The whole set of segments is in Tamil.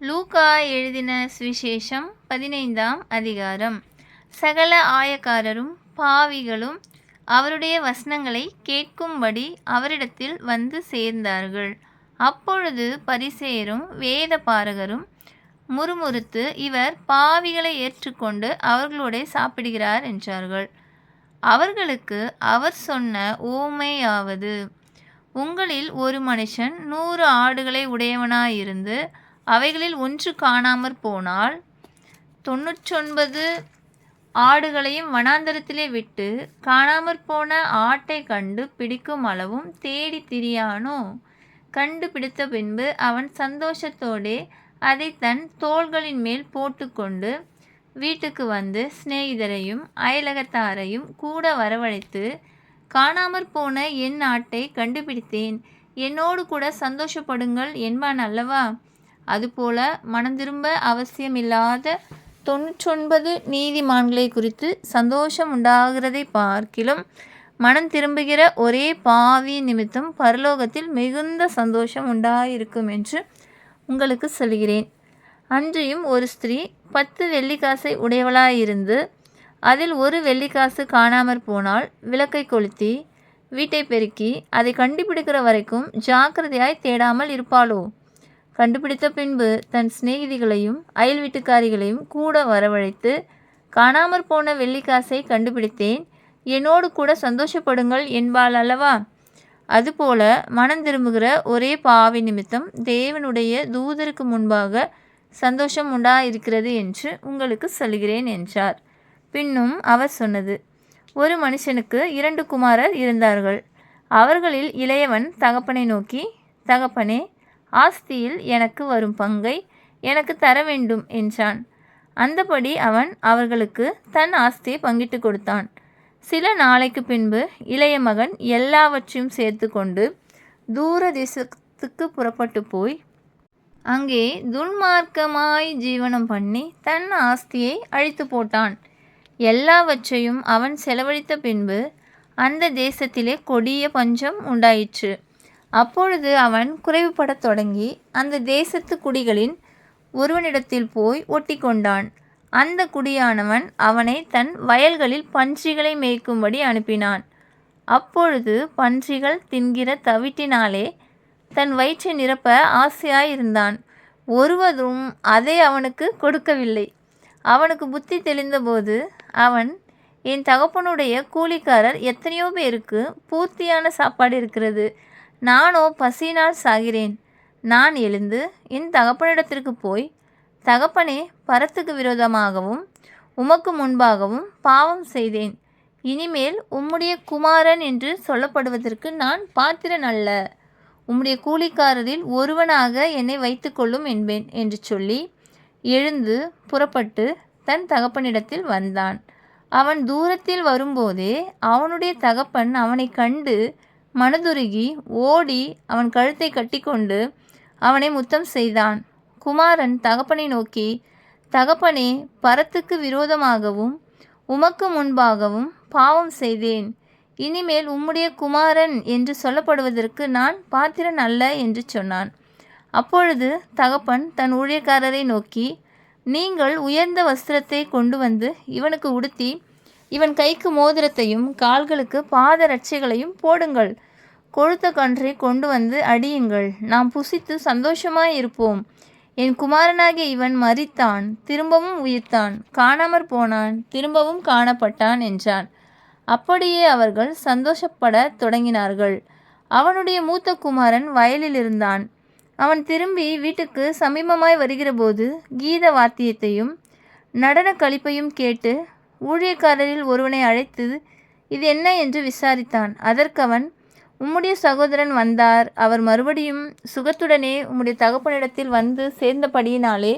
லூக்கா எழுதின சுவிசேஷம் 15ஆம் அதிகாரம். சகல ஆயக்காரரும் பாவிகளும் அவருடைய வசனங்களை கேட்கும்படி அவரிடத்தில் வந்து சேர்ந்தார்கள். அப்பொழுது பரிசேயரும் வேத பாரகரும் முறுமுறுத்து, இவர் பாவிகளை ஏற்றுக்கொண்டு அவர்களோடே சாப்பிடுகிறார் என்றார்கள். அவர்களுக்கு அவர் சொன்ன உவமையாவது, உங்களில் ஒரு மனுஷன் 100 ஆடுகளை உடையவனாயிருந்து அவைகளில் ஒன்று காணாமற் போனால் 99 ஆடுகளையும் வனாந்தரத்திலே விட்டு காணாமற் போன ஆட்டைக் கண்டு பிடிக்கும் அளவும் தேடித் திரியானோ? கண்டுபிடித்த பின்பு அவன் சந்தோஷத்தோடே அதை தன் தோள்களின் மேல் போட்டுக்கொண்டு வீட்டுக்கு வந்து சிநேகிதரையும் அயலகத்தாரையும் கூட வரவழைத்து, காணாமற் போன என் ஆட்டை கண்டுபிடித்தேன், என்னோடு கூட சந்தோஷப்படுங்கள் என்பான் அல்லவா? அதுபோல மனந்திரும்ப அவசியமில்லாத 99 நீதிமான்களை குறித்து சந்தோஷம் உண்டாகிறதை பார்க்கிலும் மனம் திரும்புகிற ஒரே பாவி நிமித்தம் பரலோகத்தில் மிகுந்த சந்தோஷம் உண்டாயிருக்கும் என்று உங்களுக்கு சொல்கிறேன். அன்றியும் ஒரு ஸ்திரீ 10 வெள்ளிக்காசை உடையவளாயிருந்து அதில் ஒரு வெள்ளிக்காசு காணாமற் போனால் விளக்கை கொளுத்தி வீட்டை பெருக்கி அதை கண்டுபிடிக்கிற வரைக்கும் ஜாக்கிரதையாய் தேடாமல் இருப்பாளோ? கண்டுபிடித்த பின்பு தன் சிநேகிதிகளையும் அயல் வீட்டுக்காரிகளையும் கூட வரவழைத்து, காணாமற் போன வெள்ளிக்காசை கண்டுபிடித்தேன், என்னோடு கூட சந்தோஷப்படுங்கள் என்பாள் அல்லவா? அதுபோல மனம் திரும்புகிற ஒரே பாவி நிமித்தம் தேவனுடைய தூதருக்கு முன்பாக சந்தோஷம் உண்டாயிருக்கிறது என்று உங்களுக்கு சொல்கிறேன் என்றார். பின்னும் அவர் சொன்னது, ஒரு மனுஷனுக்கு 2 குமாரர் இருந்தார்கள். அவர்களில் இளையவன் தகப்பனை நோக்கி, தகப்பனே, ஆஸ்தியில் எனக்கு வரும் பங்கை எனக்கு தர வேண்டும் என்றான். அந்தபடி அவன் அவர்களுக்கு தன் ஆஸ்தியை பங்கிட்டு கொடுத்தான். சில நாளைக்கு பின்பு இளைய மகன் எல்லாவற்றையும் சேர்த்து கொண்டு தூர தேசத்துக்கு புறப்பட்டு போய் அங்கே துன்மார்க்கமாய் ஜீவனம் பண்ணி தன் ஆஸ்தியை அழித்து போட்டான். எல்லாவற்றையும் அவன் செலவழித்த பின்பு அந்த தேசத்திலே கொடிய பஞ்சம் உண்டாயிற்று. அப்பொழுது அவன் குறைவுபடத் தொடங்கி அந்த தேசத்து குடிகளின் ஒருவனிடத்தில் போய் ஒட்டி கொண்டான். அந்த குடியானவன் அவனை தன் வயல்களில் பன்றிகளை மேய்க்கும்படி அனுப்பினான். அப்பொழுது பன்றிகள் தின்கிற தவிட்டினாலே தன் வயிற்றை நிரப்ப ஆசையாயிருந்தான். ஒருவரும் அதை அவனுக்கு கொடுக்கவில்லை. அவனுக்கு புத்தி தெளிந்தபோது அவன், என் தகப்பனுடைய கூலிக்காரர் எத்தனையோ பேருக்கு பூர்த்தியான சாப்பாடு இருக்கிறது, நானோ பசியினால் சாகிறேன். நான் எழுந்து என் தகப்பனிடத்திற்கு போய், தகப்பனே, பரத்துக்கு விரோதமாகவும் உமக்கு முன்பாகவும் பாவம் செய்தேன். இனிமேல் உம்முடைய குமாரன் என்று சொல்லப்படுவதற்கு நான் பாத்திரன் அல்ல. உம்முடைய கூலிக்காரரில் ஒருவனாக என்னை வைத்துக்கொள்ளும் என்பேன் என்று சொல்லி எழுந்து புறப்பட்டு தன் தகப்பனிடத்தில் வந்தான். அவன் தூரத்தில் வரும்போதே அவனுடைய தகப்பன் அவனை கண்டு மனதுருகி ஓடி அவன் கழுத்தை கட்டிக்கொண்டு அவனை முத்தம் செய்தான். குமாரன் தகப்பனை நோக்கி, தகப்பனே, பரத்துக்கு விரோதமாகவும் உமக்கு முன்பாகவும் பாவம் செய்தேன். இனிமேல் உம்முடைய குமாரன் என்று சொல்லப்படுவதற்கு நான் பாத்திரன் அல்ல என்று சொன்னான். அப்பொழுது தகப்பன் தன் ஊழியக்காரரை நோக்கி, நீங்கள் உயர்ந்த வஸ்திரத்தை கொண்டு வந்து இவனுக்கு உடுத்தி இவன் கைக்கு மோதிரத்தையும் கால்களுக்கு பாதரட்சைகளையும் போடுங்கள். கொழுத்த கன்றை கொண்டு வந்து அடியுங்கள், நாம் புசித்து சந்தோஷமாய் இருப்போம். என் குமாரனாகிய இவன் மரித்தான், திரும்பவும் உயிர்த்தான், காணாமற் போனான், திரும்பவும் காணப்பட்டான் என்றான். அப்படியே அவர்கள் சந்தோஷப்படத் தொடங்கினார்கள். அவனுடைய மூத்த குமாரன் வயலில் இருந்தான். அவன் திரும்பி வீட்டுக்கு சமீபமாய் வருகிறபோது கீத வாத்தியத்தையும் நடன களிப்பையும் கேட்டு ஊழியக்காரரில் ஒருவனை அழைத்து இது என்ன என்று விசாரித்தான். அதற்கவன், உம்முடைய சகோதரன் வந்தார், அவர் மறுபடியும் சுகத்துடனே உம்முடைய தகப்பனிடத்தில் வந்து சேர்ந்தபடியினாலே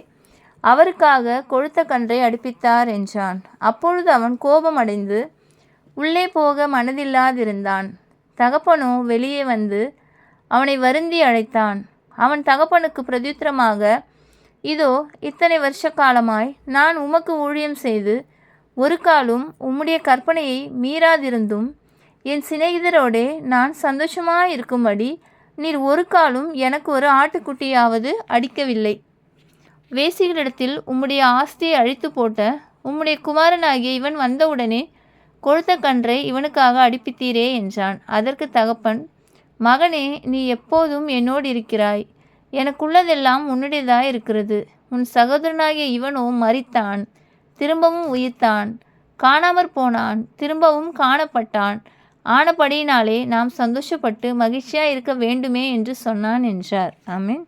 அவருக்காக கொழுத்த கன்றை அடுப்பித்தார் என்றான். அப்பொழுது அவன் கோபம் அடைந்து உள்ளே போக மனதில்லாதிருந்தான். தகப்பனோ வெளியே வந்து அவனை வருந்தி அழைத்தான். அவன் தகப்பனுக்கு பிரதியுத்தரமாக, இதோ, இத்தனை வருஷ காலமாய் நான் உமக்கு ஊழியம் செய்து ஒரு காலும் உம்முடைய கற்பனையை மீறாதிருந்தும் என் சிநேகிதரோடே நான் சந்தோஷமாயிருக்கும்படி நீர் ஒரு காலும் எனக்கு ஒரு ஆட்டுக்குட்டியாவது அடிக்கவில்லை. வேசிகளிடத்தில் உம்முடைய ஆஸ்தியை அழித்து போட்ட உம்முடைய குமாரனாகிய இவன் வந்தவுடனே கொழுத்த கன்றை இவனுக்காக அடிப்பித்தீரே என்றான். அதற்கு தகப்பன், மகனே, நீ எப்போதும் என்னோடு இருக்கிறாய். எனக்குள்ளதெல்லாம் உன்னுடையதாய் இருக்கிறது. உன் சகோதரனாகிய இவனோ மரித்தான், திரும்பவும் உயிர்த்தான், காணாமற் போனான், திரும்பவும் காணப்பட்டான். ஆனபடியினாலே நாம் சந்தோஷப்பட்டு மகிழ்ச்சியாய் இருக்க வேண்டுமே என்று சொன்னான் என்றார். ஆமென்.